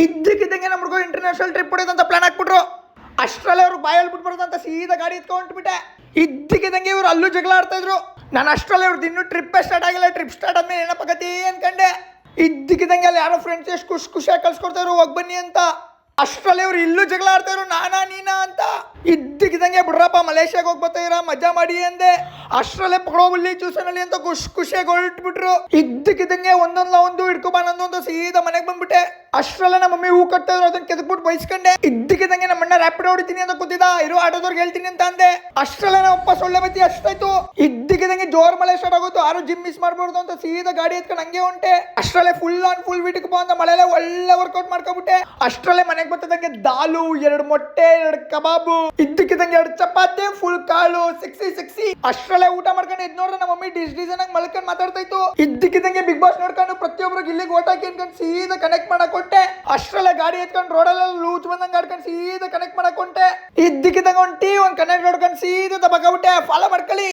ಇದ್ದಕ್ಕಿದ್ದಂಗೆ ನಮ್ಮ ಹುಡುಗ ಇಂಟರ್ನ್ಯಾಷನಲ್ ಟ್ರಿಪ್ ಹೊಡೆದಂತ ಪ್ಲಾನ್ ಹಾಕ್ಬಿಟ್ರು. ಅಷ್ಟರಲ್ಲೇ ಅವ್ರು ಬಾಯಲ್ಲಿ ಬಿಟ್ಬಾರ್ದಂತ ಸೀದಾ ಗಾಡಿ ಎತ್ಕೊಂಡ್ಬಿಟ್ಟೆ. ಇದ್ದಕ್ಕಿದ್ದಂಗೆ ಇವ್ರು ಅಲ್ಲೂ ಜಗಳ ಆಡ್ತಾ ಇದ್ರು. ನಾನು ಅಷ್ಟರಲ್ಲೇ ಇವ್ರದ್ದು ಇನ್ನೂ ಟ್ರಿಪ್ಪೇ ಸ್ಟಾರ್ಟ್ ಆಗಿಲ್ಲ. ಟ್ರಿಪ್ ಸ್ಟಾರ್ಟ್ ಆದ್ಮೇಲೆ ಏನಪ್ಪ ಕತಿ ಅನ್ಕಂಡೆ. ಇದ್ದಕ್ಕಿದ್ದಂಗೆ ಅಲ್ಲಿ ಯಾರೋ ಫ್ರೆಂಡ್ಸ್ ಎಷ್ಟು ಖುಷಿಯಾಗಿ ಕಳ್ಸ್ಕೊಡ್ತಾ ಇದ್ರು ಹೋಗಿ ಬನ್ನಿ ಅಂತ. ಅಷ್ಟರಲ್ಲೇ ಇವ್ರು ಇಲ್ಲೂ ಜಗಳ ಆಡ್ತಾ ಇದ್ರು ನಾನಾ ನೀನಾ ಅಂತ. ಇದ್ದಕ್ಕಿದ್ದಂಗೆ ಬಿಡ್ರಪ್ಪ ಮಲೇಷ್ಯಾಗ ಹೋಗಿ ಬರ್ತಾ ಮಜಾ ಮಾಡಿ ಅಂದೆ. ಅಷ್ಟರಲ್ಲೇ ಪಡೋಬಲ್ಲಿ ಜ್ಯೂಸನಲ್ಲಿ ಅಂತ ಖುಷಿಯಾಗಿ ಹೊರಟ್ಬಿಟ್ರು. ಇದ್ದಕ್ಕಿದ್ದಂಗೆ ಒಂದು ಹಿಡ್ಕೊಬಾನೊಂದು ಸೀದಾ ಮನೆಗೆ ಬಂದ್ಬಿಟ್ಟೆ. ಅಷ್ಟರಲ್ಲೇ ನಮ್ಮ ಮಮ್ಮಿ ಹೂ ಕಟ್ತಾ ಇದ್ರು, ಅದನ್ನ ಕೆದಕ್ಬಿಟ್ಟು ಬೈಸ್ಕೊಂಡೆ. ಇದ್ದಕ್ಕಿದ್ದಂಗೆ ನಮ್ಮ ಅಣ್ಣ ರ್ಯಾಪಿಡ್ ಹೊಡಿತೀನಿ ಅಂತ ಕೂತಿದ್ದ, ಇರೋ ಆಟೋದವ್ರಿಗೆ ಹೇಳ್ತೀನಿ ಅಂತ ಅಂದೆ. ಅಷ್ಟರಲ್ಲೇ ನಮ್ಮ ಅಪ್ಪ ಸೊಳ್ಳೆ ಬತ್ತಿ ಅಷ್ಟಾಯ್ತು. ಇದ್ದಕ್ಕಿದ್ದಂಗೆ ಜೋರ್ ಮಳೆ ಸ್ಟಾರ್ಟ್ ಆಗೋದು. ಯಾರು ಜಿಮ್ ಮಿಸ್ ಮಾಡ್ಬಾರ್ದು ಅಂತ ಸೀದಾ ಗಾಡಿ ಎತ್ಕೊಂಡು ಹಂಗೆ ಹೊಂಟೆ. ಅಷ್ಟರಲ್ಲೇ ಫುಲ್ ವೀಟಿಗೆ ಅಂತ ಮಳೆಲ್ಲ ಒಳ್ಳೆ ವರ್ಕೌಟ್ ಮಾಡ್ಕೊಬಿಟ್ಟೆ. ಅಷ್ಟರಲ್ಲೇ ಮನೆಗೆ ಬರ್ತದಂಗೆ ದಾಲು, 2 ಮೊಟ್ಟೆ, 2 ಕಬಾಬು, ಇದ್ದಕ್ಕಿದ್ದಂಗೆ 2 ಚಪಾತಿ, ಫುಲ್ ಕಾಳು, ಸೆಕ್ಸಿ. ಅಷ್ಟರಲ್ಲೇ ಊಟ ಮಾಡ್ಕೊಂಡು ಇದ್ ನೋಡ್ರೆ ನಮ್ಮ ಮಮ್ಮಿ ಡಿಸೈನ್ ಆಗಿ ಮಲ್ಕೊಂಡು ಮಾತಾಡ್ತಾ ಇತ್ತು. ಇದ್ದಕ್ಕಿದ್ದಂಗೆ ಬಿಗ್ ಬಾಸ್ ನೋಡ್ಕೊಂಡು ಪ್ರತಿಯೊಬ್ಬರಿಗೆ ಇಲ್ಲಿಗೆ ಓಟ್ ಹಾಕಿ ಅನ್ಕೊಂಡು ಸೀದಾ ಕನೆಕ್ಟ್ ಮಾಡಕ್ ಕೊಟ್ಟೆ. ಅಷ್ಟರಲ್ಲೇ ಗಾಡಿ ಎತ್ಕೊಂಡು ರೋಡಲ್ಲೆಲ್ಲ ಲೂಚ್ ಬಂದಂಗೆ ಆಡ್ಕೊಂಡು ಸೀದಾ ಕನೆಕ್ಟ್ ಮಾಡಕ್ ಹೊಂಟೆ. ಇದ್ದಕ್ಕಿದ್ದಂಗೆ ಒಂದು ಕನೆಕ್ಟ್ ನೋಡ್ಕೊಂಡು ಸೀದಾ ತಬಾಕಬಿಟ್ಟೆ. ಫಾಲೋ ಮಾಡ್ಕೊಳ್ಳಿ.